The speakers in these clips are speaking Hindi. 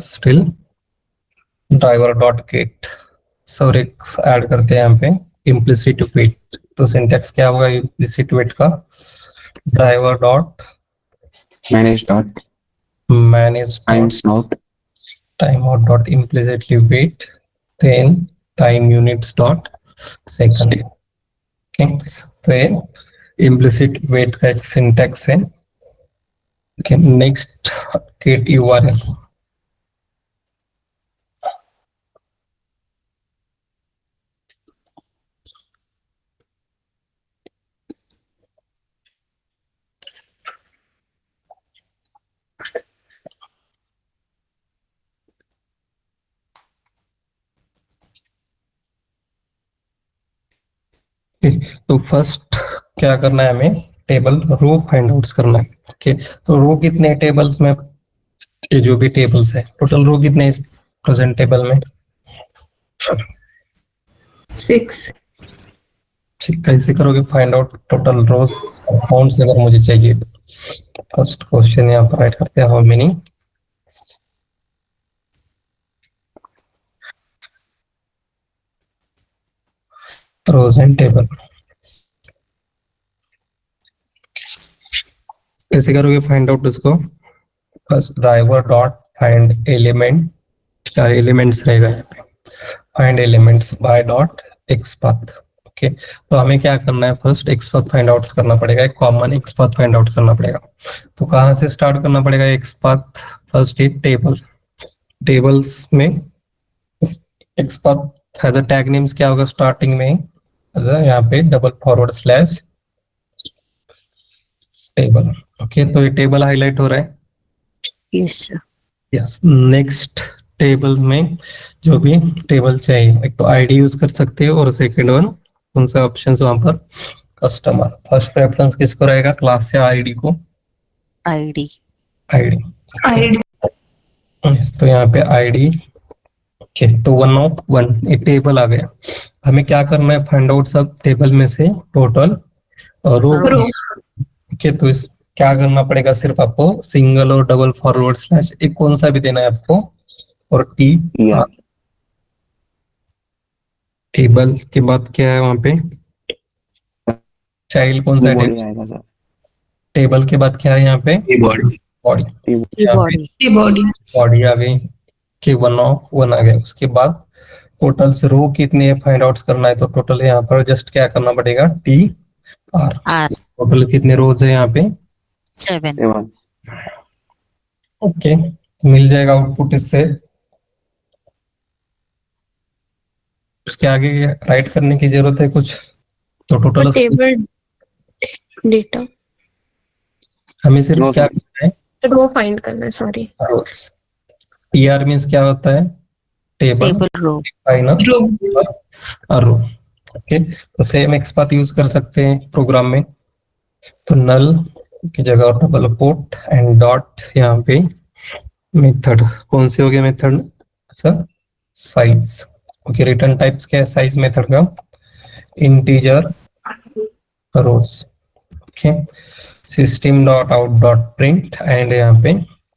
स्टिल ड्राइवर डॉट गेट और एक ऐड करते हैं यहाँ पे इम्प्लिसिट वेट। तो सिंटेक्स क्या होगा इम्प्लिसिट वेट का? Driver dot manage dot manage times not time out dot implicitly wait, then time units dot seconds। Okay, तो ये इम्प्लिसिट वेट का एक सिंटेक्स है। Okay, next get URL. तो फर्स्ट क्या करना है हमें? टेबल रो फाइंड आउट करना है। ओके, तो रो कितने टेबल्स में? ये जो भी टेबल्स है टोटल रो कितने इस प्रेजेंट टेबल में? 6। कैसे करोगे फाइंड आउट टोटल रोज काउंट्स अगर मुझे चाहिए? फर्स्ट क्वेश्चन यहाँ पर राइट करते हैं, how many rows and table. कैसे करोगे फाइंड आउट इसको? First driver dot find element, क्या एलिमेंट्स रहेगा यहाँ पे? Find elements by dot XPath. Okay, तो हमें क्या करना है? फर्स्ट एक्सपाथ फाइंड आउट करना पड़ेगा, एक कॉमन एक्सपाथ फाइंड आउट करना पड़ेगा। तो कहाँ से स्टार्ट करना पड़ेगा एक्सपाथ? फर्स्ट ये टेबल, टेबल्स में XPath has a tag names क्या होगा स्टार्टिंग में? यहाँ पे double forward slash table. Okay, तो ये टेबल हाईलाइट हो रहा है। Yes sir. Yes, next tables में जो भी टेबल चाहिए, एक तो आईडी यूज कर सकते हो और सेकंड वन कौन सा ऑप्शन वहां पर? कस्टमर। फर्स्ट प्रेफरेंस किसको रहेगा, क्लास या आईडी को? आईडी। आईडी। तो यहाँ पे आईडी। ओके, तो 101 एक टेबल आ गया। हमें क्या करना है? फाइंड आउट सब टेबल में से टोटल रो। ओके, तो इस क्या करना पड़ेगा? सिर्फ आपको सिंगल और डबल फॉरवर्ड स्लैश एक कौन सा भी देना है आपको, और टी yeah टेबल के बाद क्या है वहां पे? चाइल्ड कौन सा है? body आएगा सर टेबल के बाद क्या है यहाँ पे? बॉडी। बॉडी आ गई कि 101 आ गया। उसके बाद टोटल से रो कितनी है फाइंड आउट करना है, तो टोटल यहाँ पर जस्ट क्या करना पड़ेगा? T R. टोटल कितने रोज है यहाँ पे? 7। ओके, तो मिल जाएगा आउटपुट इससे। उसके आगे राइट करने की जरूरत है कुछ? तो टोटल टेबल डेटा हमें सिर्फ No, क्या sir. करना है? रो फाइंड करना है, सॉरी। टीआर मींस क्या होता है? Table row. रो। ओके, तो सेम एक्सपाथ यूज कर सकते हैं प्रोग्राम में। तो नल की जगह डबल कोट एंड डॉट यहाँ पे मेथड। कौन से हो गए method? Sir size. Okay, return types क्या है साइज मेथड का? Integer rows. Okay, system dot out dot print and यहाँ पे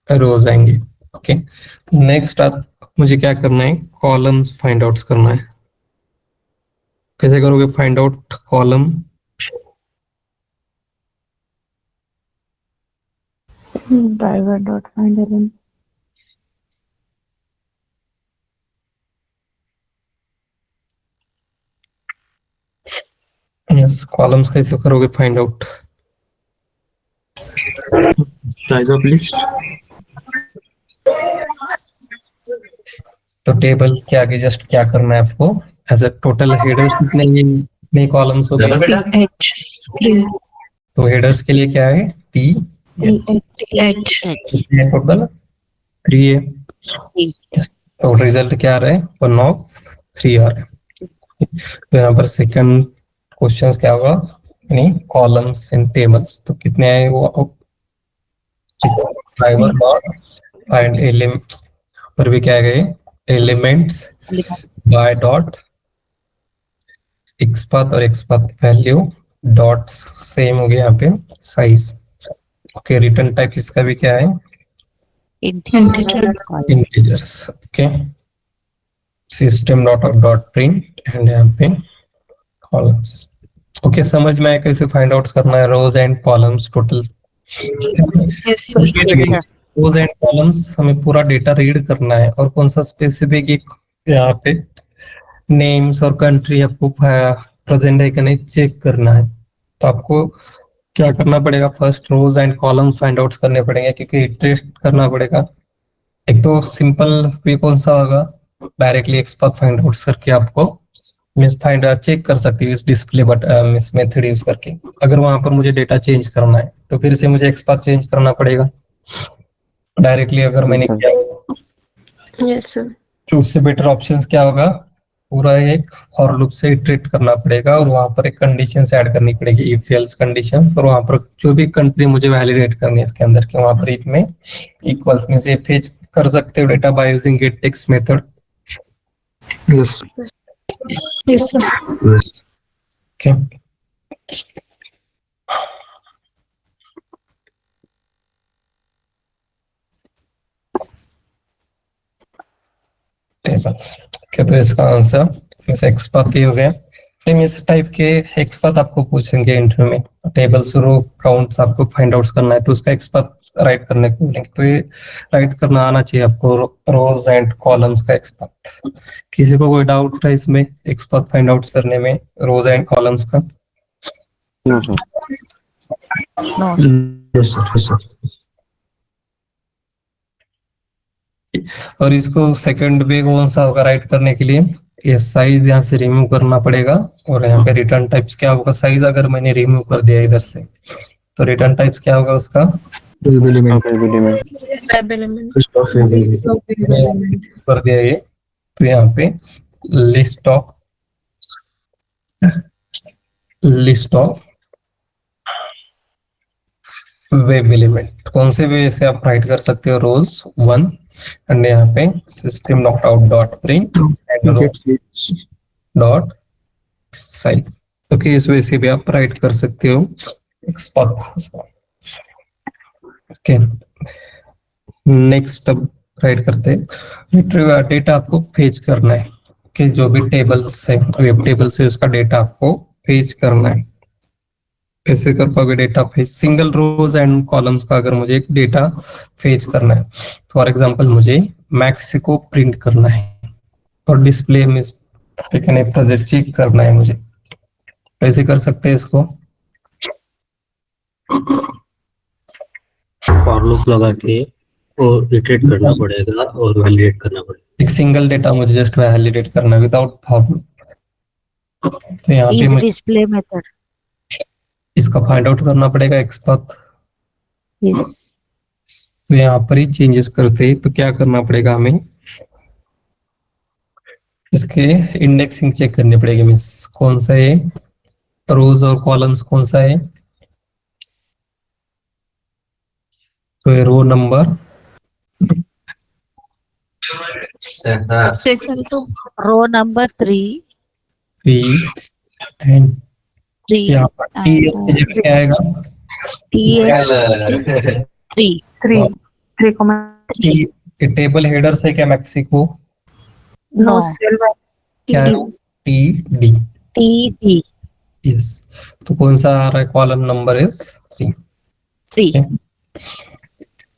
रोज आएंगे। ओके, नेक्स्ट मुझे क्या करना है? कॉलम्स फाइंड आउट करना है। कैसे करोगे find out column? Driver dot find element. Yes, columns कैसे करोगे find out? size of list तो टेबल्स के आगे जस्ट क्या करना है आपको? एज अ टोटल हेडर्स कितने कॉलम्स हो गए? तो हेडर्स के लिए क्या है? टी एच टोटल 3 है। तो रिजल्ट क्या आ रहा है? 1 of 3 आ रहा है। तो यहाँ पर सेकंड क्वेश्चन क्या होगा? यानी कॉलम्स इन टेबल्स तो कितने आए वो? ड्राइवर डॉट फाइंड एलिमेंट्स पर भी क्या गए? एलिमेंट्स बाय डॉट एक्सपाथ और एक्सपाथ वैल्यू डॉट सेम हो गया यहाँ पे साइज। ओके, रिटर्न टाइप इसका भी क्या है? integer. Integers. Okay, system dot print and यहाँ पे कॉलम्स। ओके, समझ में आया कैसे फाइंड आउट करना है rows and columns total. Yes, sir. Yes, sir. Rows and columns हमें पूरा डेटा रीड करना है, और कौन सा स्पेसिफिक एक यहाँ पे नेम्स और कंट्री आपको प्रेजेंट है कि नहीं चेक करना है। तो आपको क्या करना पड़ेगा, first rows and columns find out करने पड़ेंगे, क्योंकि इटरेट करना पड़ेगा। एक तो सिंपल वे कौन सा होगा, डायरेक्टली एक्सपाथ फाइंड आउट करके आपको मिस फाइंड चेक कर सकते हो इस display but miss method use करके। अगर वहां पर मुझे डेटा चेंज करना है तो फिर से मुझे एक्सपाथ चेंज करना पड़ेगा डायरेक्टली। अगर मैंने sir. किया Yes, sir. तो उससे बेटर ऑप्शंस क्या होगा, पूरा एक फॉर लूप से इटरेट करना पड़ेगा, और वहां पर एक कंडीशंस ऐड करनी पड़ेगी, इफ एल्स कंडीशंस, और वहां पर जो भी कंट्री मुझे वैलिडेट करनी है इसके अंदर के, वहां पर इफ में इक्वल्स में से फेच कर सकते हो data by using gate text method. Yes. Yes, sir. Yes. Okay, tables. Okay, तो इसका आंसर इस एक्सपाथ हो गया। सेम इस टाइप के एक्सपाथ आपको पूछेंगे इंटरव्यू में, टेबल्स रो काउंट्स आपको फाइंड आउट करना है तो उसका एक्सपाथ राइट करने को बोलेंगे। तो ये राइट करना आना चाहिए आपको, रोज एंड कॉलम्स का एक्सपाथ। किसी को कोई डाउट है इसमें एक्सपाथ फाइंड आउट करने में रोज एंड कॉलम्स का? No, sir. No. Yes, sir. Yes, sir. और इसको सेकंड वे कौन सा होगा राइट करने के लिए, ये साइज यहाँ से रिमूव करना पड़ेगा, और यहाँ पे रिटर्न टाइप्स क्या होगा, साइज अगर मैंने रिमूव कर दिया इधर से तो रिटर्न टाइप्स क्या होगा उसका, Element. Tab element. List of element. कर दिया ये। तो यहाँ पे लिस्ट ऑफ वेब एलिमेंट, कौन से वे से आप राइट कर सकते हो, रोज 1 एंड यहाँ पे system dot out dot print and dot size. Okay, इस वे से भी आप राइट कर सकते हो एक्सपाथ। ओके, नेक्स्ट अब राइट करते हैं, डेटा आपको फेच करना है कि जो भी टेबल्स है वेब टेबल से उसका डेटा आपको फेच करना है। कैसे कर पाओगे data fetch, single rows and columns का अगर मुझे एक डेटा फेच करना है, फॉर एग्जांपल मुझे मैक्सिको प्रिंट करना है और डिस्प्ले में प्रेजेंट चेक करना है मुझे, कैसे कर सकते हैं इसको? फॉर लूप लगा के और इटरेट करना पड़ेगा और वैलिडेट करना पड़ेगा। एक सिंगल डेटा मुझे जस्ट वैलिडेट करना है विदाउट फॉर लूप। तो यहाँ पे Is मुझे display method. इसका फाइंड आउट करना पड़ेगा एक्सपाथ। Yes. तो यहाँ पर ही चेंजेस करते हैं तो क्या करना पड़ेगा हमें, इसके इंडेक्सिंग चेक करनी पड़ेगी, मीन्स कौन सा है रोज और कॉलम्स कौन सा है। तो ये row number Row number 3. 3 and 3. यहाँ पर टीएस की जगह क्या आएगा, TS 3. 3. टेबल हेडर से क्या Mexico No, No. cell by क्या है, टी डी। TD यस, तो कौन सा आ रहा है, कॉलम नंबर इज 3। 3.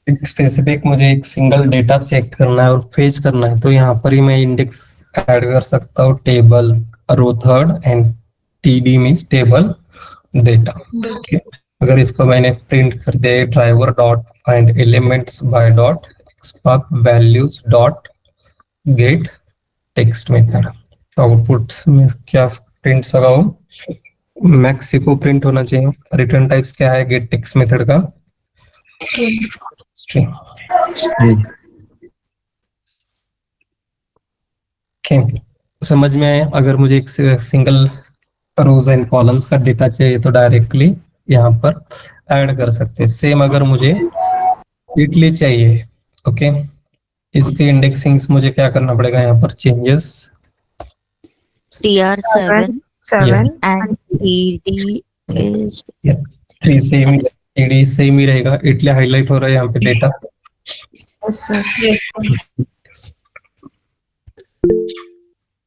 स्पेसिफिक मुझे एक सिंगल डेटा चेक करना है और फेच करना है, तो यहाँ पर ही मैं इंडेक्स ऐड कर सकता हूँ, table row third and TD means table data. अगर इसको मैंने प्रिंट कर दिया driver dot find elements by dot XPath values dot get text method, output में क्या प्रिंट लगाओ, मैक्सिको प्रिंट होना चाहिए। रिटर्न टाइप्स क्या है गेट टेक्स्ट मेथड का, स्ट्रिंग। ओके, समझ में आया? अगर मुझे एक सिंगल रोज एंड कॉलम्स का डेटा चाहिए तो डायरेक्टली यहाँ पर ऐड कर सकते हैं। सेम अगर मुझे इटली चाहिए, ओके, इसके इंडेक्सिंग्स मुझे क्या करना पड़ेगा, यहाँ पर changes TR7 7 and TD is same ही रहेगा, इटली हाईलाइट हो रहा है यहाँ पे data. Yes, sir. Yes, sir.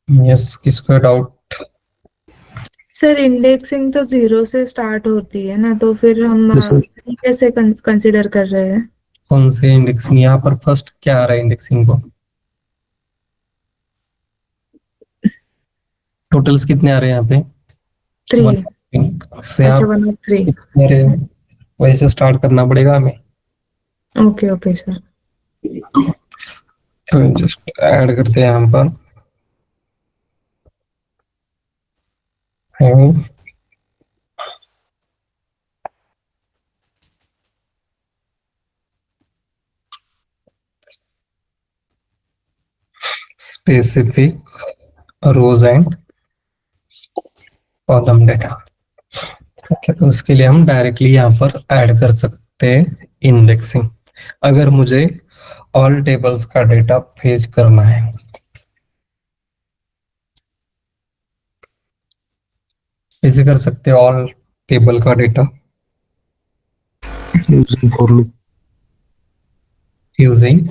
Yes, किसका डाउट? सर इंडेक्सिंग तो 0 से स्टार्ट होती है ना, तो फिर हम Yes, sir. कैसे कंसिडर कर रहे हैं? कौन से इंडेक्सिंग? यहाँ पर फर्स्ट क्या आ रहा है इंडेक्सिंग को? टोटल्स कितने आ रहे हैं यहाँ पे? 3. से अच्छा, आप 1 और 3. मेरे वैसे स्टार्ट करना पड़ेगा हमें। Okay okay sir. तो जस्ट ऐड करते हैं यहाँ पर specific rows and column data. Okay, तो उसके लिए हम डायरेक्टली यहाँ पर ऐड कर सकते हैं इंडेक्सिंग। अगर मुझे ऑल टेबल्स का डेटा फेच करना है, कैसे कर सकते हैं ऑल टेबल का data? Using for loop. Using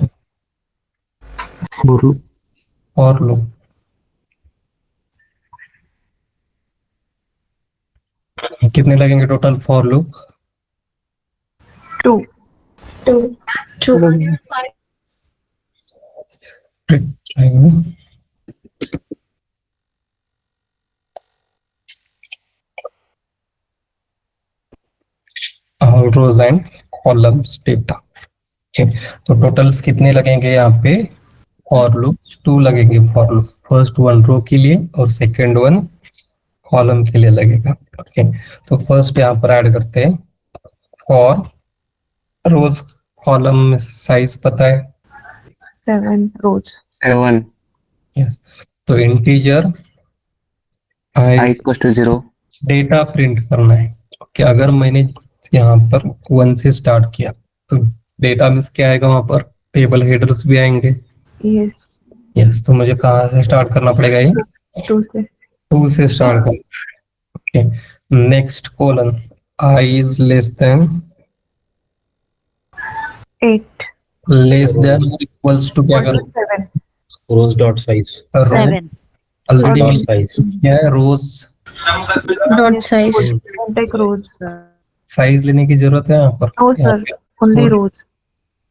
For loop. For loop. कितने लगेंगे total for loop? 2. 2. All rows and columns data. तो टोटल्स कितने लगेंगे यहाँ पे? फॉर लूप 2 लगेंगे for loop, first one row के लिए और सेकंड वन कॉलम के लिए लगेगा। ओके, तो फर्स्ट यहाँ पर ऐड करते हैं फॉर रोज। कॉलम साइज पता है? 7 rows. 7 यस, तो integer I I equals to 0. Data print करना है। ओके, अगर मैंने यहाँ पर 1 से स्टार्ट किया तो डेटा मीन्स क्या आएगा? वहां पर टेबल हेडर्स भी आएंगे। Yes. यस, तो मुझे कहाँ से स्टार्ट करना पड़ेगा? ये 2 से. 2 से स्टार्ट कर। Okay, next column I is less than 8. Equals to क्या करो? 7. Rows dot size, 7. Already dot मिल साइज, गया है rows Dot size. Take rows. Size लेने की जरूरत है यहाँ पर? No sir. Only rows.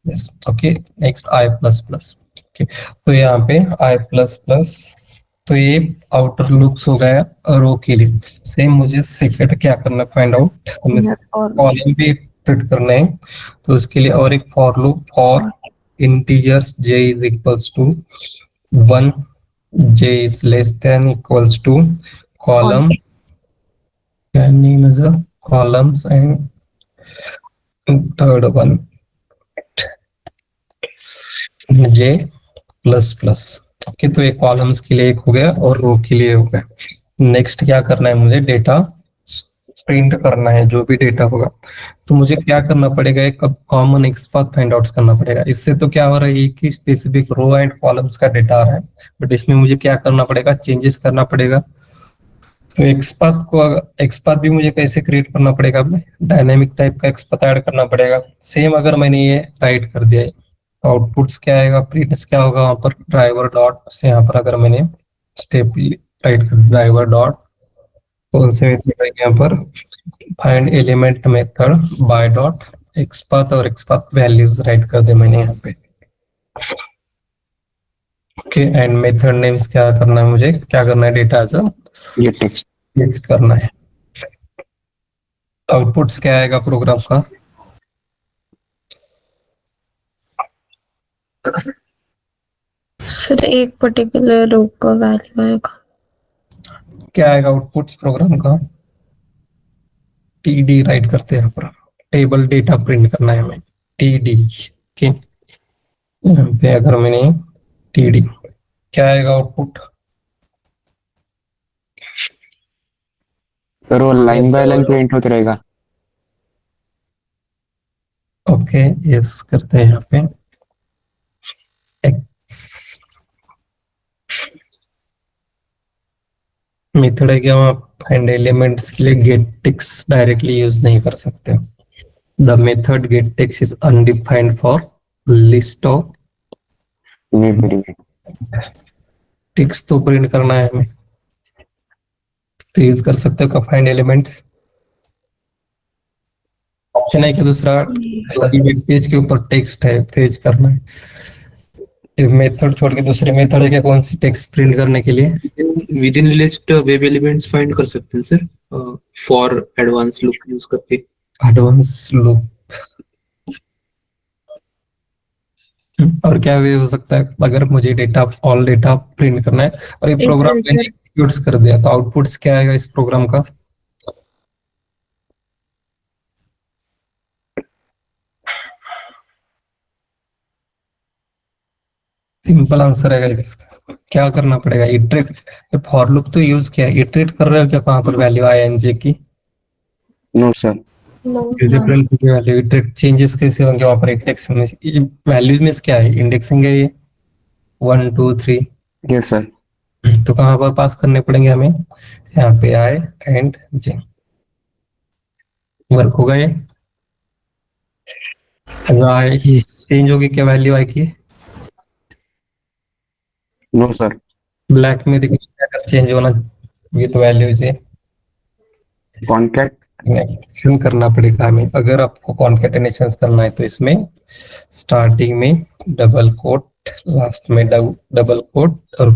Yes, okay. Next I plus plus. Okay, तो यहाँ पे आई प्लस प्लस, तो ये आउटर लुक्स हो गया रो के लिए। सेम मुझे सेकंड क्या करना, फाइंड आउट हमें Yes, or कॉलम भी फिट करना है। तो उसके लिए और एक for loop for integers j is equals to 1, j is less than equals to column, क्या name is columns and third one j plus plus. Okay, तो एक कॉलम्स के लिए एक हो गया और रो के लिए हो गया। नेक्स्ट क्या करना है मुझे? डेटा प्रिंट करना है, जो भी डेटा होगा। तो मुझे क्या करना पड़ेगा? एक कॉमन एक्सपाथ फाइंड आउट करना पड़ेगा। इससे तो क्या हो रहा है कि स्पेसिफिक रो एंड कॉलम्स का डेटा आ रहा है, बट इसमें मुझे क्या करना पड़ेगा? चेंजेस करना पड़ेगा। तो एक्सपाथ भी मुझे कैसे क्रिएट करना पड़ेगा? डायनेमिक टाइप का एक्सपाथ ऐड करना पड़ेगा। सेम अगर मैंने ये राइट कर दिया है, आउटपुट्स क्या आएगा? प्रिंट्स क्या होगा वहां पर? ड्राइवर डॉट से यहाँ पर अगर मैंने स्टेप राइट कर ड्राइवर डॉट, कौन से मेथड है यहाँ पर? Find element method by dot XPath, और एक्सपाथ वैल्यूज राइट कर दे मैंने यहाँ पे। ओके, एंड मेथड नेम्स क्या करना है मुझे? क्या करना है? Data as Get text. Fix करना है। आउटपुट्स क्या आएगा प्रोग्राम का? सर एक पर्टिकुलर रो का वैल्यू आएगा. क्या आएगा आउटपुट्स प्रोग्राम का? टीडी राइट करते हैं यहाँ पर, टेबल डेटा प्रिंट करना है हमें, टीडी। ओके, यहाँ पे अगर मैंने टीडी, क्या आएगा आउटपुट? सर वो लाइन बाय लाइन प्रिंट होते रहेगा. ओके, यस करते हैं यहाँ पे एक्स मेथड है कि हम फाइंड एलिमेंट्स के लिए गेट टेक्स्ट डायरेक्टली यूज नहीं कर सकते। The method gate text is undefined for list of variable. Text तो प्रिंट करना है हमें, तो यूज कर सकते हो फाइंड एलिमेंट्स। ऑप्शन है कि दूसरा पेज के ऊपर टेक्स्ट है, पेज करना है। मेथड छोड़ के दूसरे मेथड है क्या, कौन सी टेक्स्ट प्रिंट करने के लिए? With in list web elements find कर सकते हैं sir, for advance look use करके। एडवांस लुक और क्या वे हो सकता है? अगर मुझे डेटा ऑल डेटा प्रिंट करना है और ये प्रोग्राम मैंने एग्जीक्यूट कर दिया, तो आउटपुट्स क्या आएगा इस प्रोग्राम का? सिंपल आंसर है इसका, क्या करना पड़ेगा? इटरेट। फॉर लूप तो यूज किया है, इटरेट कर रहे हो क्या कहाँ पर वैल्यू आईएनजे की? No sir. यूजेबल की वैल्यू इटरेट चेंजेस कैसे होंगे वहां पर? इंडेक्स में वैल्यूज में क्या है? इंडेक्सिंग है ये 1 2 3। Yes sir. तो कहाँ पर पास करने पड़ेंगे हमें? यहाँ पे आई एंड जे। वर्क होगा ये? आई चेंज होगी क्या वैल्यू आई की? No sir. ब्लैक में देखिए अगर चेंज होना ये तो वैल्यू से कॉन्कैट क्यों करना पड़ेगा हमें? अगर आपको कॉन्केटेनेशंस करना है तो इसमें स्टार्टिंग में डबल कोट, लास्ट में डबल कोट और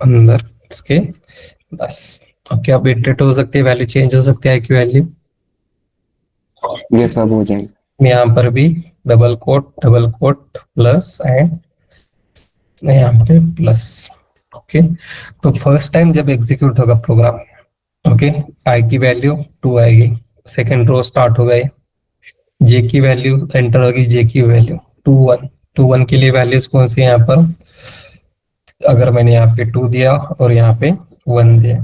अंदर इसके बस। अब क्या अपडेट हो सकती है, वैल्यू चेंज हो सकती है की वैल्यू? ये सब हो जाएंगे। यहाँ पर भी डबल कोट प्लस एंड यहाँ पे प्लस। ओके, तो फर्स्ट टाइम जब एग्जीक्यूट होगा प्रोग्राम, ओके, आई की वैल्यू 2 आएगी, सेकेंड रो स्टार्ट हो गए, जे की वैल्यू एंटर होगी, जे की वैल्यू 2 1। 2 1 के लिए वैल्यूज कौन सी है यहाँ पर? अगर मैंने यहाँ पे 2 दिया और यहाँ पे 1 दिया,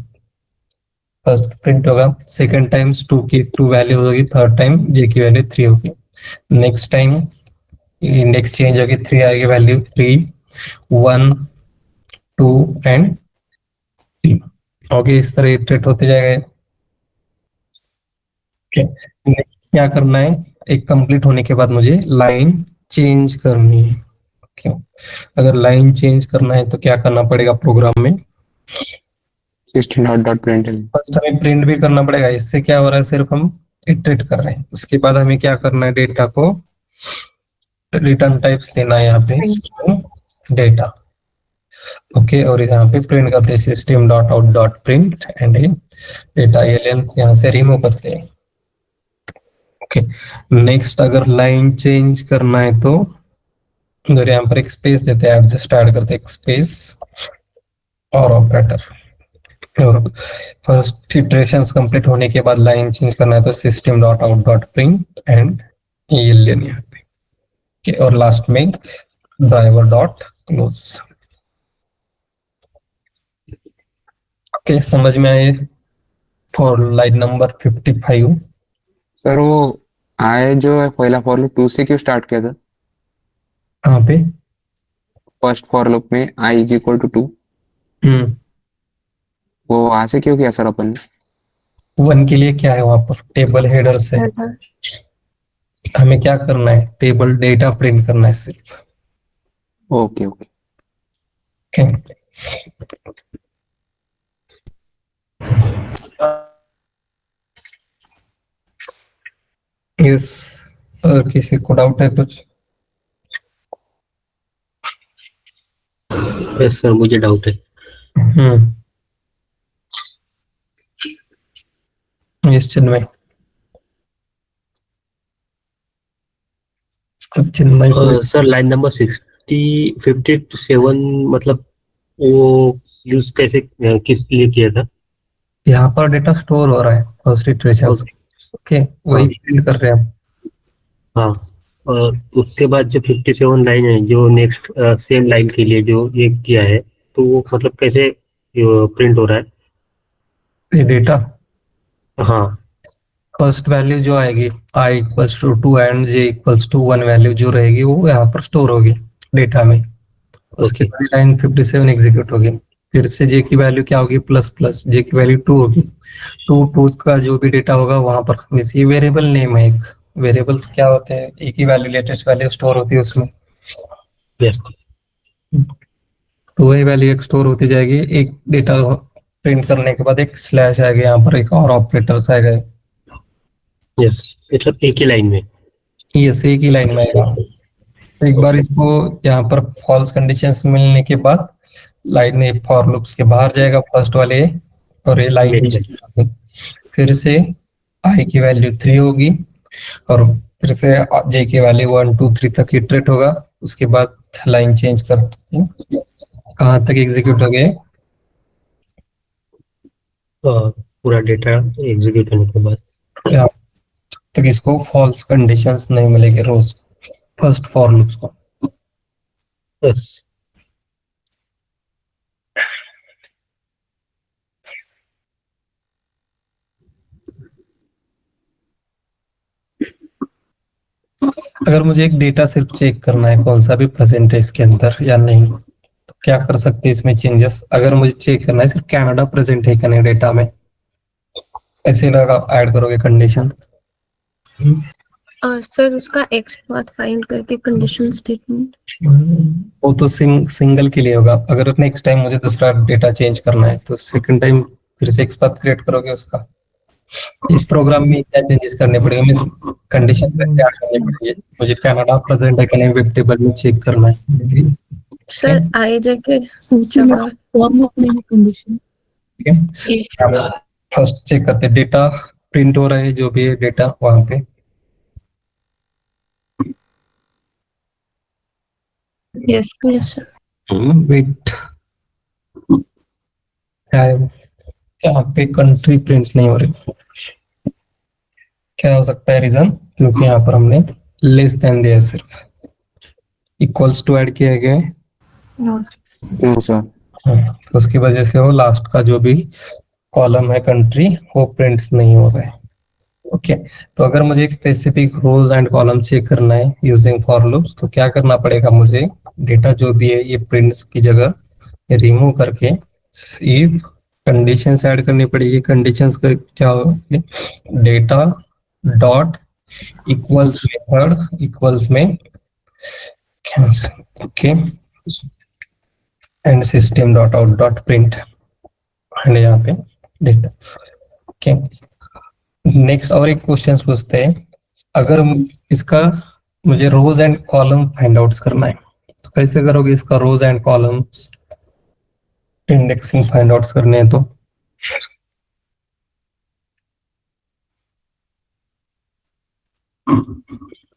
फर्स्ट प्रिंट होगा। सेकेंड टाइम 2 की 2 वैल्यू होगी, थर्ड टाइम जे की वैल्यू 3 होगी। नेक्स्ट टाइम इंडेक्स चेंज होगी, 3 आएगी वैल्यू, 3 1 2 एंड 3। ओके, इस तरह इटरेट होते जाएगा। क्या करना है? एक कंप्लीट होने के बाद मुझे लाइन चेंज करनी है। क्यों? अगर लाइन चेंज करना है तो क्या करना पड़ेगा प्रोग्राम में? System dot dot print. First हमें प्रिंट भी करना पड़ेगा। इससे क्या हो रहा है, सिर्फ हम इटरेट कर रहे हैं। उसके बाद हमें क्या करना है, डेटा को रिटर्न टाइप्स देना है यहाँ पे डेटा। ओके, और यहाँ पे प्रिंट करते हैं system dot out dot print and data aliens यहाँ से रिमूव करते हैं। ओके, नेक्स्ट अगर लाइन चेंज करना है तो उधर यहाँ पर एक स्पेस देते हैं, एडजस्ट ऐड करते हैं एक स्पेस और ऑपरेटर। और फर्स्ट इटरेशंस कंप्लीट होने के बाद लाइन चेंज करना है तो system dot out dot print and alien यहाँ पे। ओके, और लास्ट में ड्राइवर डॉट क्लोज। ओके, समझ में आए? For line number 55। सर वो आए जो है पहला फॉर लूप 2 से क्यों स्टार्ट किया था? कहाँ पे? फर्स्ट फॉर लूप में आई इज इक्वल टू 2, वो वहां से क्यों किया सर अपन ने? 1 के लिए क्या है वहां पर? टेबल हेडर्स है। हमें क्या करना है? टेबल डेटा प्रिंट करना है सिर्फ। Okay okay. Okay, yes. और किसी को डाउट है कुछ? यस सर, मुझे डाउट है। यस चिन्मय। चिन्मय सर लाइन नंबर 57 मतलब वो यूज कैसे किस लिए किया था? यहाँ पर डेटा स्टोर हो रहा है फर्स्ट इटरेशंस। ओके, वही प्रिंट कर रहे हैं हम। हाँ, और उसके बाद जो 57 लाइन है जो नेक्स्ट सेम लाइन के लिए जो ये किया है, तो वो मतलब कैसे प्रिंट हो रहा है? ये डेटा हाँ, फर्स्ट वैल्यू जो आएगी i equals to 2 and j equals to 1 value जो रहेगी वो यहाँ पर स्टोर होगी डेटा में। उसके बाद लाइन 57 एग्जीक्यूट होगी, फिर से j की वैल्यू क्या होगी? प्लस प्लस j की वैल्यू 2 होगी। 2 का जो भी डेटा होगा वहां पर इसी वेरिएबल नेम है। एक वेरिएबल्स क्या होते हैं? एक ही वैल्यू, लेटेस्ट वैल्यू स्टोर होती है उसमें। यस। तो वही वैल्यू एक स्टोर होती जाएगी, एक डेटा प्रिंट करने के बाद एक स्लैश आएगा, यहाँ पर एक और ऑपरेटर्स आएगा, यस, मतलब एक ही लाइन में। ये से एक ही लाइन में आएगा। एक बार इसको यहाँ पर फॉल्स कंडीशंस मिलने के बाद लाइन में फॉर लूप्स के बाहर जाएगा फर्स्ट वाले, और ये लाइन ठीक है। फिर से आई की वैल्यू 3 होगी, और फिर से जे की वैल्यू 1 2 3 तक इटरेट होगा। उसके बाद लाइन चेंज कर कहाँ तक एग्जीक्यूट हो गए, पूरा डेटा एग्जीक्यूट होने के बाद यहाँ तक इसको फॉल्स कंडीशंस नहीं मिलेगी रोज फर्स्ट फॉर लूप्स को। यस। अगर मुझे एक डेटा सिर्फ चेक करना है कौन सा भी प्रेजेंट है इसके अंदर या नहीं, तो क्या कर सकते हैं इसमें चेंजेस? अगर मुझे चेक करना है सिर्फ कनाडा प्रेजेंट है क्या नहीं डेटा में, ऐसे लगा ऐड करोगे कंडीशन। सर उसका एक्स पाथ फाइंड करके कंडीशन स्टेटमेंट। वो तो सिंगल के लिए होगा। अगर नेक्स्ट टाइम मुझे दूसरा डेटा चेंज करना है तो सेकंड टाइम फिर से एक पाथ क्रिएट करोगे उसका। इस प्रोग्राम में क्या चेंजेस करने पड़ेंगे, मैं कंडीशन पे क्या करनी पड़ेगी? मुझे कनाडा प्रेजेंट है कि नहीं वेब टेबल में चेक करना है। सर आई जगह जगह form of many condition. First check करते डेटा प्रिंट हो रहा है, जो भी है डेटा वहां पे। Yes yes sir. वेट, क्या है यहाँ पे कंट्री प्रिंट नहीं हो रही, क्या हो सकता है रीजन? क्योंकि यहाँ पर हमने लेस देन दिया है, सिर्फ इक्वल्स टू ऐड किया गया है। No sir. तो उसकी वजह से वो लास्ट का जो भी कॉलम है कंट्री वो प्रिंट नहीं हो रहा है। ओके, तो अगर मुझे एक specific rows and column check करना है यूजिंग फॉर लूप्स, तो क्या करना पड़ेगा? मुझे डेटा जो भी है ये प्रिंट्स की जगह रिमूव करके इफ कंडीशंस ऐड करनी पड़ेगी। कंडीशंस का क्या होगा? Data dot equals method equals में okay and system dot out dot print and यहाँ पे डेटा। ओके, नेक्स्ट और एक क्वेश्चन पूछते हैं, अगर इसका मुझे rows and column find out करना है तो कैसे करोगे? इसका rows and columns indexing find out करने हैं तो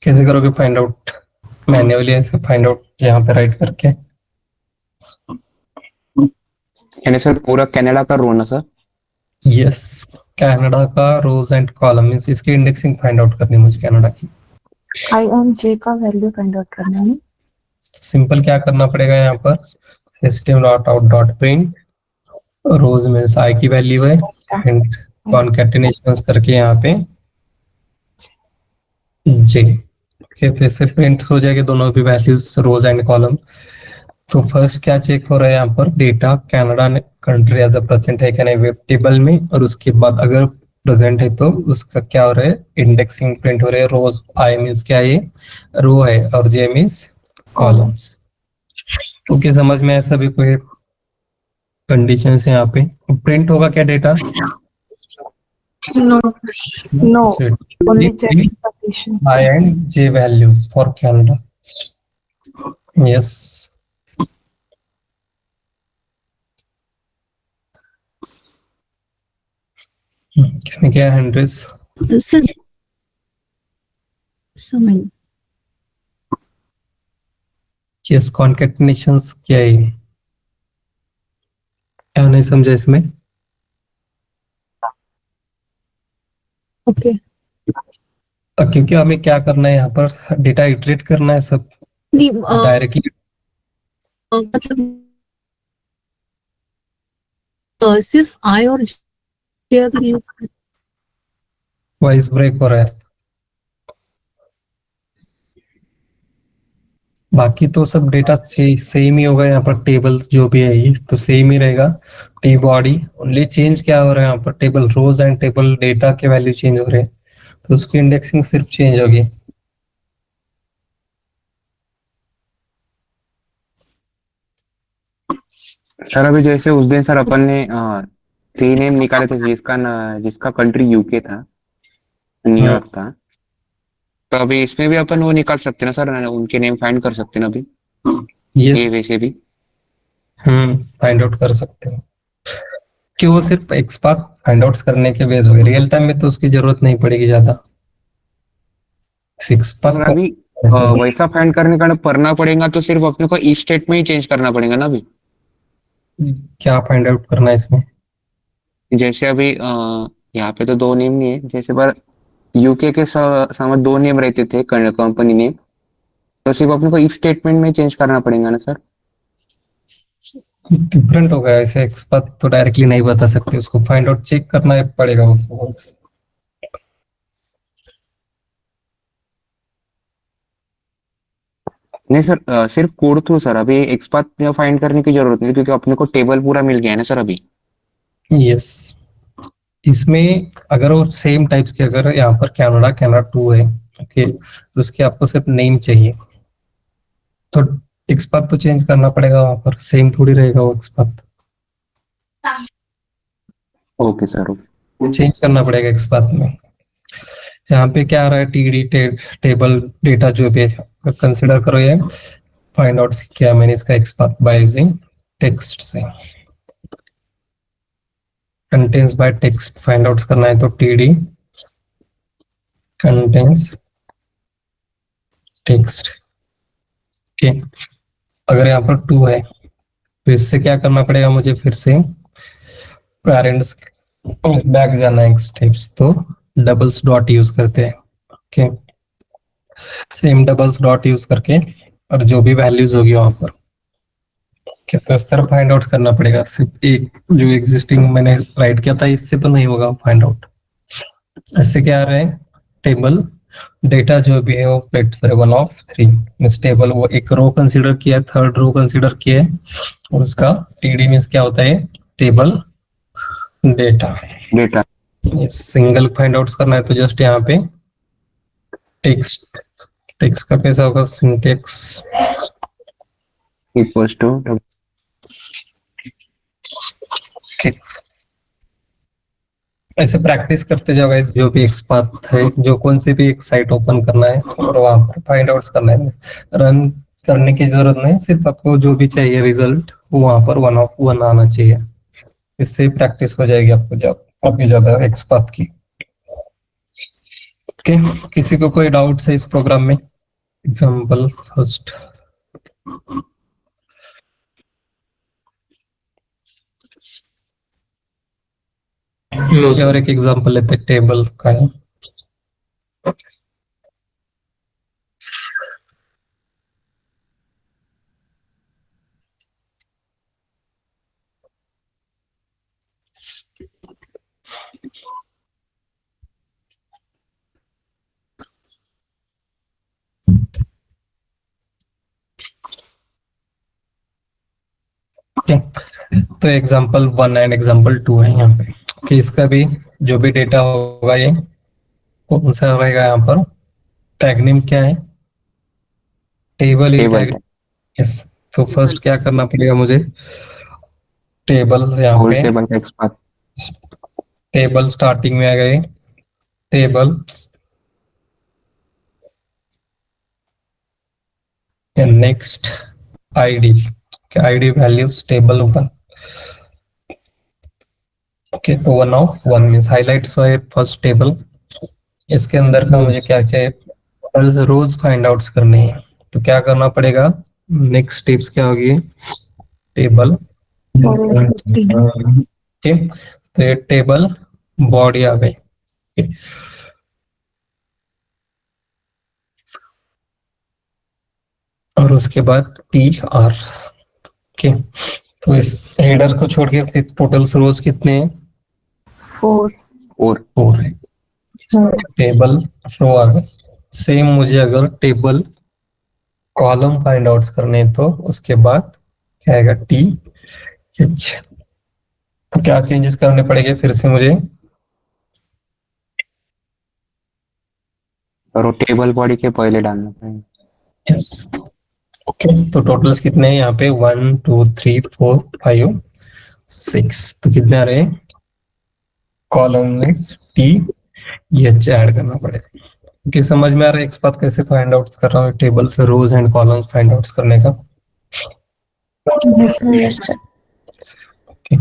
कैसे करोगे फाइंड आउट? मैन्युअली ऐसे फाइंड आउट यहाँ पे राइट करके। यानी सर पूरा कनाडा का रो ना सर? यस, कनाडा का रोज एंड कॉलम मींस इसकी इंडेक्सिंग फाइंड आउट करनी है मुझे कनाडा की। आई एंड जे का वैल्यू फाइंड आउट करना है। सिंपल क्या करना पड़ेगा यहाँ पर? System dot out dot print rows means I की वैल्यू है एंड कॉन्कैटिनेशंस करके यहाँ पे जे फिर से प्रिंट हो जाएगी दोनों भी वैल्यूज रोज एंड कॉलम। तो फर्स्ट क्या चेक हो रहा है यहाँ पर? Data Canada country as a present है क्या नहीं वेब टेबल में, और उसके बाद अगर प्रेजेंट है तो उसका क्या हो रहा है? इंडेक्सिंग प्रिंट हो रहा है। रोज आई मींस क्या है? रो है, और जे मींस कॉलम्स। ओके, समझ में ऐसा भी कोई कंडीशन है यहाँ पे? प्रिंट होगा क्या data? No only check condition. I and J values for Canada. Yes. किसने किया हैंड रेस? सर समय यस, कॉन्कैटिनेशंस क्या है? क्या नहीं समझा इसमें? ओके क्योंकि हमें क्या करना है यहाँ पर? डेटा इटरेट करना है सब डायरेक्टली। मतलब सिर्फ आई और जे अगर यूज कर वॉइस ब्रेक हो रहा है। बाकी तो सब डेटा सेम ही होगा यहाँ पर। टेबल्स जो भी है ये तो सेम ही रहेगा। टी बॉडी ओनली चेंज क्या हो रहा है यहाँ पर? Table rows and table data के वैल्यू चेंज हो रहे हैं, तो उसकी इंडेक्सिंग सिर्फ चेंज होगी। सर अभी जैसे उस दिन सर अपन ने 3 नेम निकाले थे जिसका कंट्री यूके था, न्यूयॉर्क था। तो अभी इसमें भी अपन वो निकाल सकते हैं ना सर, उनके नेम फाइंड कर सकते हैं ना अभी, ये यस, वैसे भी। फाइंड आउट कर सकते हैं कि वो सिर्फ एक्सपाथ फाइंड आउट करने के बेस हो गए, रियल टाइम में तो उसकी जरूरत नहीं पड़ेगी ज्यादा। सिक्स तो सर अभी वैसा फाइंड करने का करना पड़ेगा तो सिर्फ अपने को ईच स्टेट में ही चेंज करना पड़ेगा ना अभी। क्या फाइंड आउट करना है इसमें? जैसे अभी यहाँ पे तो 2 नेम नहीं है, जैसे पर यूके के समझ 2 नेम रहते थे कंपनी नेम, तो सिर्फ अपने को इफ स्टेटमेंट में चेंज करना पड़ेगा ना सर। डिफरेंट होगा ऐसे, एक्सपाथ तो डायरेक्टली नहीं बता सकते, उसको फाइंड आउट चेक करना पड़ेगा उसको। नहीं सर, सिर्फ कोड थ्रू सर, अभी एक्सपाथ फाइंड करने की जरूरत नहीं क्योंकि अपने को टेबल पूरा मिल गया है ना सर अभी। यस, इसमें अगर वो सेम टाइप्स के, अगर यहाँ पर कनाडा कनाडा 2 है, ओके, तो उसके आपको सिर्फ नेम चाहिए, तो एक्सपाथ तो चेंज करना पड़ेगा, वहां पर सेम थोड़ी रहेगा वो एक्सपाथ, ओके सर। चेंज करना पड़ेगा एक्सपाथ में। यहाँ पे क्या आ रहा है, टीडी टेबल डेटा जो भी कंसिडर करो, ये फाइंड आउट किया मैंने इसका एक्सपाथ बाय यूजिंग टेक्स्ट से, contains by text find out करना है तो टीडी कंटेन्स टेक्स्ट। ओके, अगर यहाँ पर 2 है तो इससे क्या करना पड़ेगा मुझे, फिर से पेरेंट्स बैक जाना है स्टेप्स, तो डबल्स डॉट यूज करते हैं। Okay, same doubles dot use करके और जो भी वैल्यूज होगी वहां पर, क्या तो इस तरह फाइंड आउट करना पड़ेगा। सिर्फ एक जो एग्जिस्टिंग मैंने राइट किया था इससे तो नहीं होगा फाइंड आउट। इससे क्या आ रहा है, टेबल डेटा जो भी है वो प्लेट 1 of 3, मींस टेबल वो एक रो कंसीडर किया है, थर्ड रो कंसीडर किया है, और उसका टीडी मींस क्या होता है, table data. Data single find out करना है तो जस्ट यहाँ पे टेक्स्ट, टेक्स्ट का कैसा होगा, सिंटेक्स इक्वल्स टू। ऐसे प्रैक्टिस करते जाओ गाइस, जो भी एक्सपाथ है, जो कौन सी भी एक साइट ओपन करना है और वहां पर फाइंड आउट करना है, रन करने की जरूरत नहीं, सिर्फ आपको जो भी चाहिए रिजल्ट वो वहां पर 1 of 1 आना चाहिए। इससे प्रैक्टिस हो जाएगी आपको जब काफी ज्यादा एक्सपाथ की। ओके, किसी को कोई डाउट है इस प्रोग्राम में? एग्जाम्पल फर्स्ट, और एक एग्जांपल लेते टेबल का है। ओके, तो एग्जांपल 1 एंड एग्जांपल 2 है यहाँ पे। कि इसका भी जो भी डेटा होगा ये कौन सा रहेगा, यहाँ पर टैग नेम क्या है, टेबल ही टेबल टैग। यस, तो फर्स्ट क्या करना पड़ेगा मुझे, टेबल से यहाँ होल पे टेबल का एक्सपाथ। टेबल स्टार्टिंग में आ गए, table next ID, ID values table 1। Okay, तो 1 of 1 मीन्स हाईलाइट्स है फर्स्ट टेबल, इसके अंदर का मुझे क्या चाहिए, रोज फाइंड आउट्स करने हैं। तो क्या करना पड़ेगा, नेक्स्ट स्टेप्स क्या होगी, टेबल, ओके, तो ये टेबल बॉडी आ गई। और उसके बाद टी आर। ओके, तो इस हेडर को छोड़ के टोटल रोज कितने हैं, 4. 4 है। टेबल रो आ गए। सेम मुझे अगर टेबल कॉलम फाइंड आउट करने हैं तो उसके बाद क्या आएगा, टी एच। तो क्या चेंजेस करने पड़ेंगे फिर से मुझे, और वो टेबल बॉडी के पहले डालना पड़ेगा। यस, ओके, तो टोटल्स कितने हैं यहाँ पे 1 2 3 4 5 6, तो कितने आ रहे हैं कॉलम में टी एच ऐड करना पड़ेगा। कि समझ में आ रहा है एक्सपाथ कैसे फाइंड आउट कर रहा हूँ टेबल से rows and columns find out करने का। Yes, sir. Okay,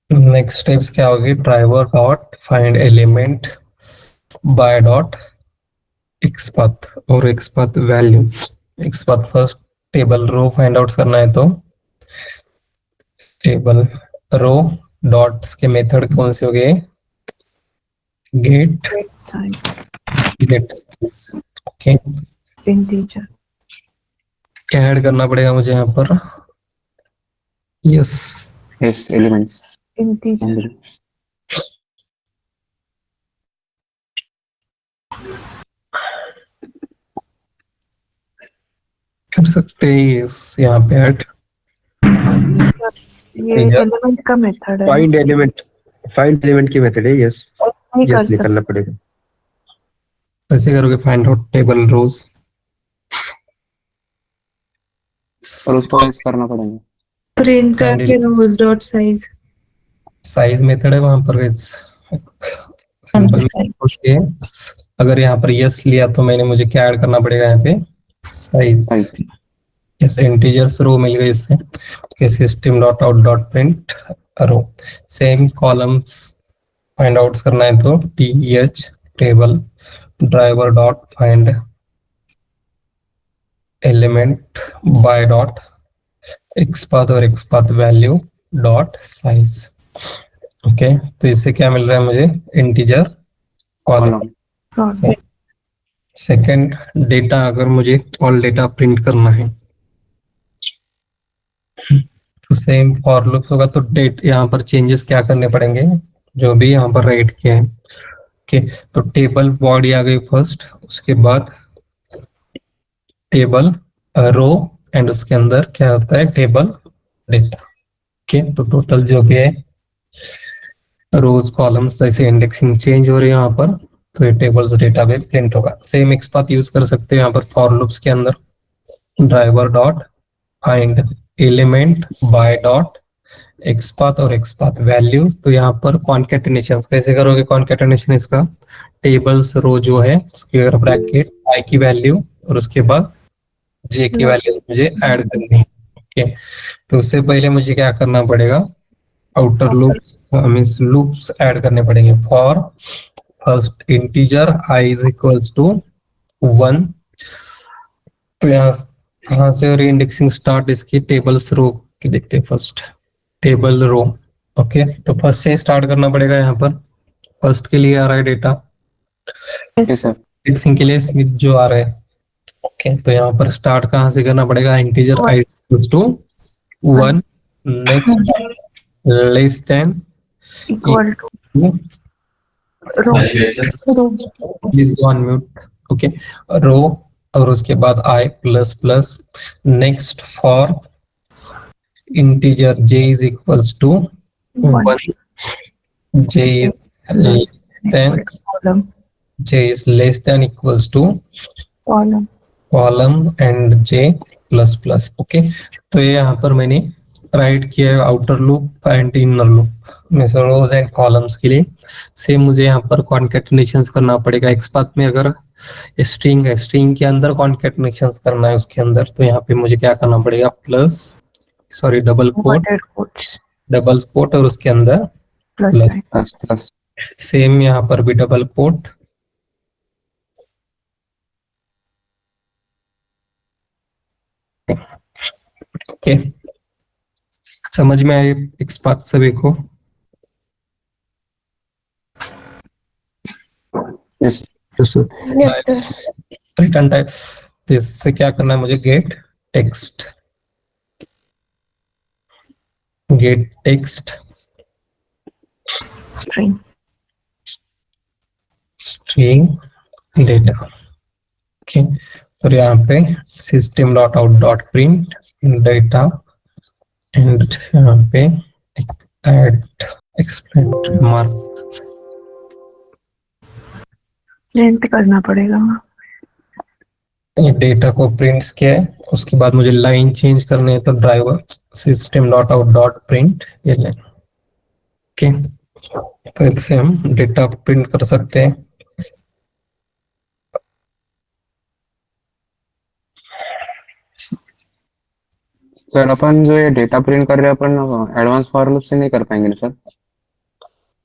next steps क्या होगी, driver dot find element by dot XPath और XPath value. XPath first table row find out करना है तो टेबल रो डॉट्स के मेथड कौन से हो गए, get size get. Okay, integer क्या ऐड करना पड़ेगा मुझे यहाँ पर, यस यस एलिमेंट्स integer कर सकते हैं इस यहाँ पे ऐड। ये एलिमेंट का मेथड है, फाइंड एलिमेंट की मेथड है, यस नहीं कर यस सकते। निकालना पड़ेगा। कैसे करोगे फाइंड आउट टेबल रोज, और उसको यूज करना पड़ेगा। Print करके rows dot size. Size method है वहां पर सिंपल। अगर यहाँ पर यस लिया तो मैंने मुझे क्या ऐड करना पड़ेगा यहाँ पे, साइज। जैसे इंटीजर्स रो मिल गई इससे, कि system dot out dot print row. Same columns find out करना है तो T H table driver dot find element by dot XPath और XPath value dot size. Okay, तो इससे क्या मिल रहा है मुझे, इंटीजर कॉलम। सेकंड डेटा, अगर मुझे ऑल डेटा प्रिंट करना है तो सेम फॉर लूप होगा, तो डेट यहाँ पर चेंजेस क्या करने पड़ेंगे जो भी यहाँ पर राइट किया है। ओके, तो टेबल बॉडी आ गई फर्स्ट, उसके बाद टेबल रो एंड उसके अंदर क्या होता है टेबल डेटा। ओके, तो टोटल जो भी है रोज कॉलम्स जैसे इंडेक्सिंग चेंज हो रही है यहाँ पर, तो ये टेबल्स डेटा में प्रिंट होगा। सेम एक्सपाथ यूज कर सकते हैं यहाँ पर फॉर लूप्स के अंदर, driver dot find element by dot XPath और एक्सपाथ वैल्यूज। तो यहाँ पर कॉन्केटेनेशन कैसे करोगे, कॉन्केटेनेशन इसका टेबल्स रो जो है उसके अगर ब्रैकेट आई की वैल्यू और उसके बाद जे की वैल्यू मुझे ऐड करनी है। ओके, तो उससे पहले मुझे क्या करना पड़ेगा, outer loops means loops add करने पड़ेंगे। For first integer I is equals to 1, तो यहाँ से री इंडेक्सिंग स्टार्ट इसकी टेबल्स रो की देखते हैं। फर्स्ट टेबल रो, ओके, तो फर्स्ट से स्टार्ट करना पड़ेगा। यहाँ पर फर्स्ट के लिए आ रहा है डेटा, इंडेक्सिंग के लिए स्मिथ जो आ रहा है। ओके, तो यहाँ पर स्टार्ट कहाँ से करना पड़ेगा, integer i equals to 1, next less than equal to please go on mute. Okay, row और उसके बाद i plus plus, next for integer j is equals to 1, j is less than equals to column and j plus plus. Okay, तो ये यहाँ पर मैंने राइट किया है outer loop and inner loop में रोज एंड कॉलम्स के लिए। सेम मुझे यहाँ पर कॉन्केटेनेशंस करना पड़ेगा। एक्सपाथ में अगर स्ट्रिंग है, स्ट्रिंग के अंदर कॉन्केटेनेशंस करना है उसके अंदर, तो यहाँ पे मुझे क्या करना पड़ेगा, डबल कोट और उसके अंदर प्लस। सेम यहाँ पर भी डबल कोट, ओके, समझ में आए एक्सपाथ सभी को? Yes Yes, sir. Return type, तो इससे क्या करना है मुझे, gate text string data. Okay, और यहाँ पे system dot out dot print data and यहाँ पे ऐड एक्सप्लेनेटरी मार्क प्रिंट करना पड़ेगा। डेटा को प्रिंट्स किया है, उसके बाद मुझे लाइन चेंज करनी है तो driver system dot out dot print ये लाइन। ओके, तो इससे हम डेटा प्रिंट कर सकते हैं। सर अपन जो ये डेटा प्रिंट कर रहे हैं अपन एडवांस फॉर लूप से नहीं कर पाएंगे ना सर?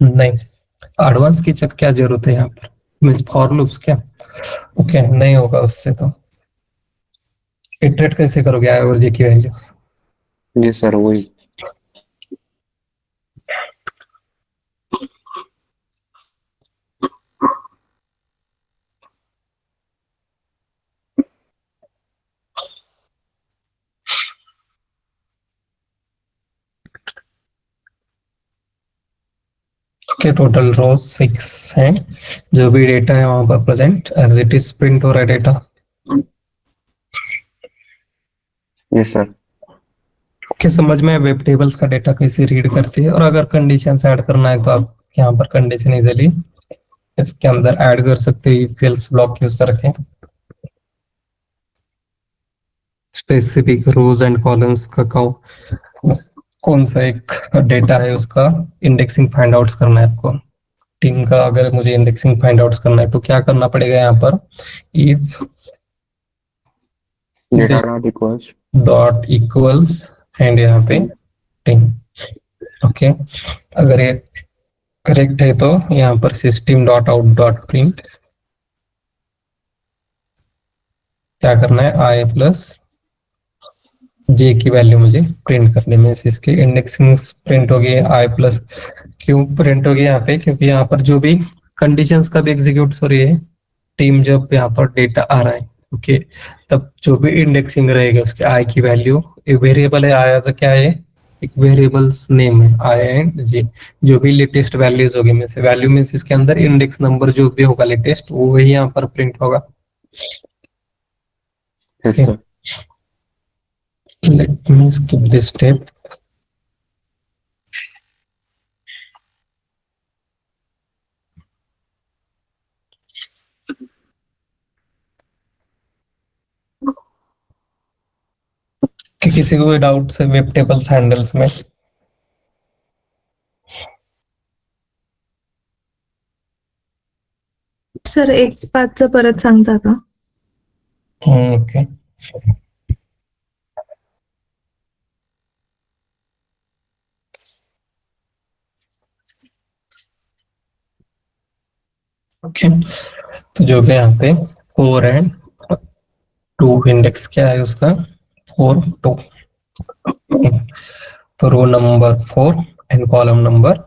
नहीं, एडवांस की क्या जरूरत है यहाँ पर, मीन्स फॉर लूप्स क्या? ओके, नहीं होगा उससे। तो इटरेट कैसे करोगे आई और जे की वैल्यू? जी सर वही। ओके, टोटल रोज 6 हैं, जो भी डेटा है वहां पर present as it is print हो रहा है डेटा। जी सर। ओके, समझ में वेब टेबल्स का डेटा कैसे रीड करती है, और अगर कंडीशन ऐड करना है तो आप यहाँ पर कंडीशन इजीली इसके अंदर ऐड कर सकते हो इफ एल्स ब्लॉक यूज करके। स्पेसिफिक रोज एंड कॉलम्स का कौन सा एक डेटा है उसका इंडेक्सिंग फाइंड आउट करना है आपको। टीम का अगर मुझे इंडेक्सिंग फाइंड आउट करना है तो क्या करना पड़ेगा यहाँ पर, if data not equals dot equals and यहाँ पे टीम। ओके, अगर ये करेक्ट है तो यहाँ पर system dot out dot print क्या करना है, आई प्लस जे की वैल्यू मुझे प्रिंट करनी है। इसके इंडेक्सिंग प्रिंट हो गई आई प्लस, क्यों प्रिंट हो गई यहाँ पे, क्योंकि यहाँ पर जो भी कंडीशंस का भी एग्जीक्यूट हो रही है टीम, जब यहाँ पर डेटा आ रहा है ओके, तब जो भी इंडेक्सिंग रहेगा उसके आई की वैल्यू, एक वेरिएबल है आई एज क्या है, एक वेरिएबल्स नेम है आई एंड जे, जो भी लेटेस्ट वैल्यूज होगी में से वैल्यू मीन्स इसके अंदर इंडेक्स नंबर जो भी होगा लेटेस्ट वो वही यहाँ पर प्रिंट होगा। Yes sir. Let me skip this step. कि किसी को भी डाउट है वेब टेबल्स हैंडल्स में? सर एक पाचचं परत सांगता का? ओके, ओके, तो जो भी यहाँ पे 4 एंड 2 इंडेक्स क्या है उसका 4 2, तो row number 4 and column number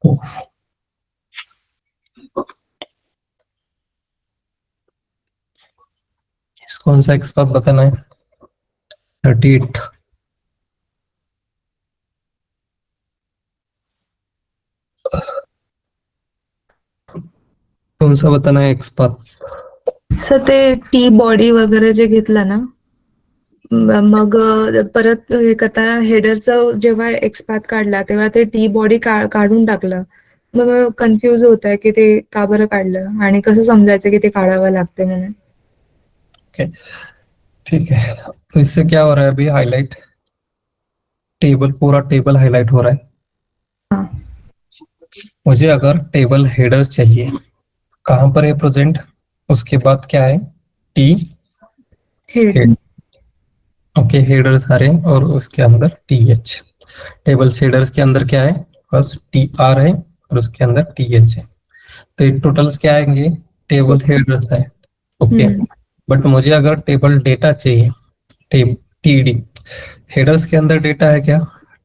2। कौन सा एक्सपर्ट बताना है? 38। कौन सा बताना है एक्सपर्ट? सर ते टी बॉडी वगैरे जे घेतलं ना, मग परत हे करताना हेडरचं जेव्हा एक्सपाथ काढला तेव्हा ते टी बॉडी काढून टाकलं, मग कन्फ्युज होत आहे की ते का बरं काढलं आणि कसं समजायचं की ते काढावं लागते म्हणून। ठीक है, तो इससे क्या हो रहा है अभी, हाईलाइट टेबल, पूरा टेबल हाईलाइट हो रहा है। हाँ। मुझे अगर टेबल हेडर्स चाहिए, कहां पर है प्रेजेंट, उसके बाद क्या है टी हेड। ओके, हेडर्स आ रहे हैं और उसके अंदर टी एच। टेबल हेडर्स के अंदर क्या है, बस टी आर है और उसके अंदर टी एच है। तो टोटल्स क्या आएंगे, टेबल हेडर्स है। ओके, बट मुझे अगर टेबल डेटा चाहिए, टी डी हेडर्स के अंदर डेटा है क्या,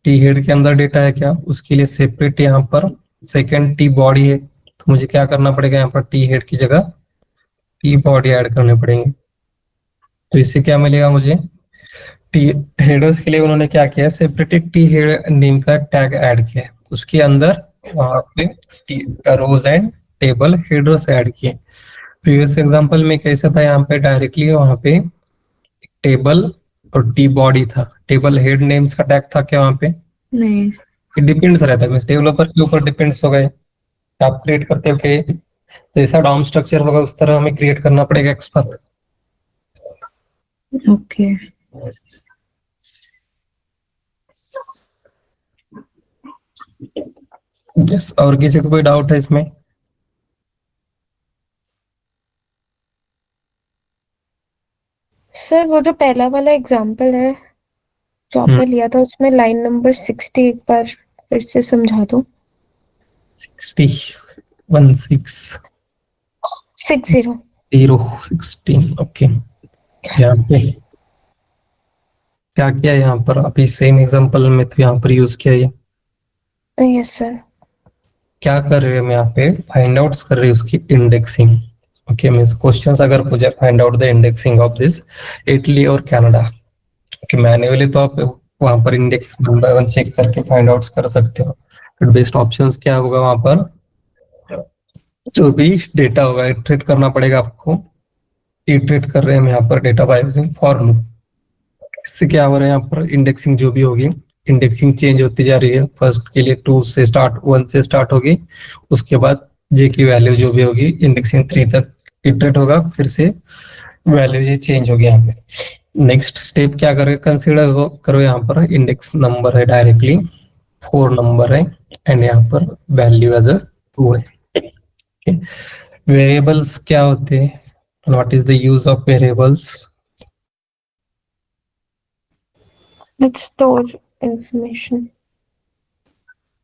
टी हेड के अंदर डेटा है क्या, उसके लिए सेपरेट यहाँ पर सेकेंड टी बॉडी है, तो मुझे क्या करना पड़ेगा, यहाँ पर टी हेड की जगह टी बॉडी ऐड करने पड़ेंगे। तो इससे क्या मिलेगा मुझे, टी हेडर्स के लिए उन्होंने क्या किया है, सेपरेट टी हेड नेम का टैग ऐड किया है, उसके अंदर वहां पे रोज एंड टेबल हेडर्स ऐड किए। प्रीवियस एग्जांपल में कैसे था, यहाँ पे डायरेक्टली वहां पे टेबल और टी बॉडी था, टेबल हेड नेम्स का टैग था क्या वहां पे? नहीं। डिपेंड्स रहता है, डेवलपर के ऊपर डिपेंड्स हो गए, आप क्रिएट करते हो कि जैसा डॉम स्ट्रक्चर होगा उस तरह हमें क्रिएट करना पड़ेगा एक्सपाथ। ओके। यस, और किसी को कोई डाउट है इसमें? सर वो जो पहला वाला एग्जाम्पल है जो आपने लिया था उसमें लाइन नंबर 60 एक बार फिर से समझा दो। 60 16 60। 16 ओके। यहाँ पे क्या किया, यहाँ पर अभी सेम एग्जांपल में तो यहाँ पर यूज किया है। Yes sir. क्या कर रहे हैं हम यहाँ पे, फाइंड आउट कर रहे हैं उसकी इंडेक्सिंग। ओके, मींस क्वेश्चंस अगर पूछे find out the indexing of this Italy और कनाडा, ओके मैन्युअली तो आप वहां पर index one by one check करके फाइंड आउट कर सकते हो, बट बेस्ट ऑप्शंस क्या होगा वहां पर, जो भी डेटा होगा इटरेट करना पड़ेगा आपको। इटरेट कर रहे हैं हम यहाँ पर data by using for loop. इससे क्या हो रहा है, यहाँ पर इंडेक्सिंग जो भी होगी, इंडेक्सिंग चेंज होती जा रही है। फर्स्ट के लिए 2 से स्टार्ट 1 से स्टार्ट होगी, उसके बाद जे की वैल्यू जो भी होगी इंडेक्सिंग 3 तक इटरेट होगा, फिर से वैल्यू ये चेंज होगी यहाँ पे। नेक्स्ट स्टेप क्या करें, कंसीडर करो यहाँ पर इंडेक्स नंबर है डायरेक्टली 4 नंबर है एंड यहाँ पर वैल्यू एज अ 2 है। वेरिएबल्स क्या होते हैं, what is the use of variables? It stores information.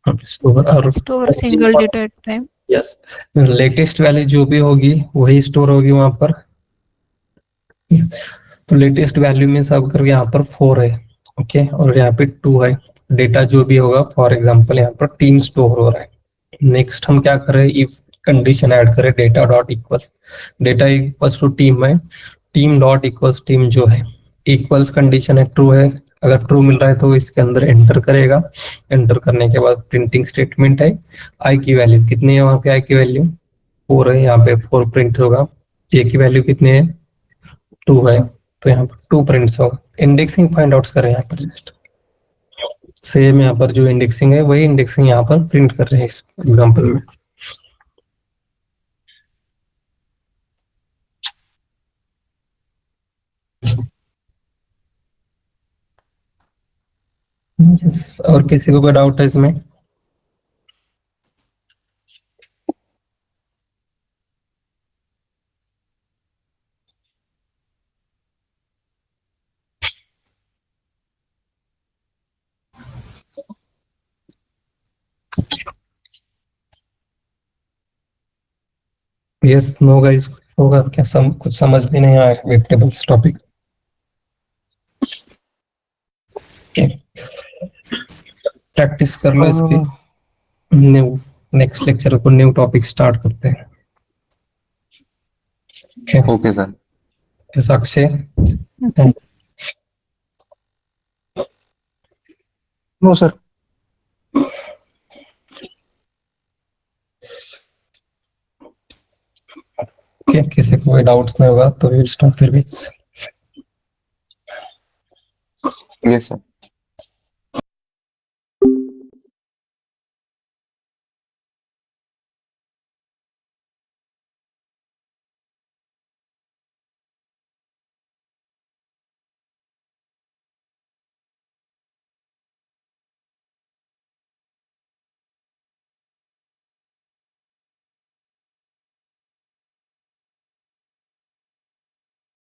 Store और store single data at time. Yes, latest value जो भी होगी वही स्टोर होगी वहां पर। तो लेटेस्ट वैल्यू में सब करके यहाँ पर 4 है, ओके, और यहाँ पे 2 है। डेटा जो भी होगा फॉर एग्जांपल यहाँ पर 3 स्टोर हो रहा है। नेक्स्ट हम क्या कर रहे हैं, इफ कंडीशन ऐड करें data dot equals, data equals to team है, टीम डॉट इक्वल्स टीम जो है, इक्वल्स कंडीशन है ट्रू है, अगर ट्रू मिल रहा है तो इसके अंदर एंटर करेगा। एंटर करने के बाद प्रिंटिंग स्टेटमेंट है, आई की वैल्यू कितनी है, वहां पे आई की वैल्यू 4 है, यहाँ पे 4 प्रिंट होगा। जे की वैल्यू कितनी है, 2 है, तो यहाँ पर 2 प्रिंट्स होगा। इंडेक्सिंग फाइंड आउट करें यहाँ पर जस्ट सेम, यहाँ पर जो इंडेक्सिंग है वही इंडेक्सिंग यहाँ पर प्रिंट कर रहे हैं इस एग्जांपल में। Yes, और किसी को कोई डाउट है इसमें? यस नो गाइस, होगा क्या, कुछ समझ में नहीं आया वेरिएबल्स टॉपिक? प्रैक्टिस कर लो इसकी। न्यू नेक्स्ट लेक्चर को न्यू टॉपिक स्टार्ट करते हैं। Okay sir. Yes Akshay. No sir. किसी को कोई डाउट्स नहीं होगा तो विल स्टॉप फिर भी। Yes sir.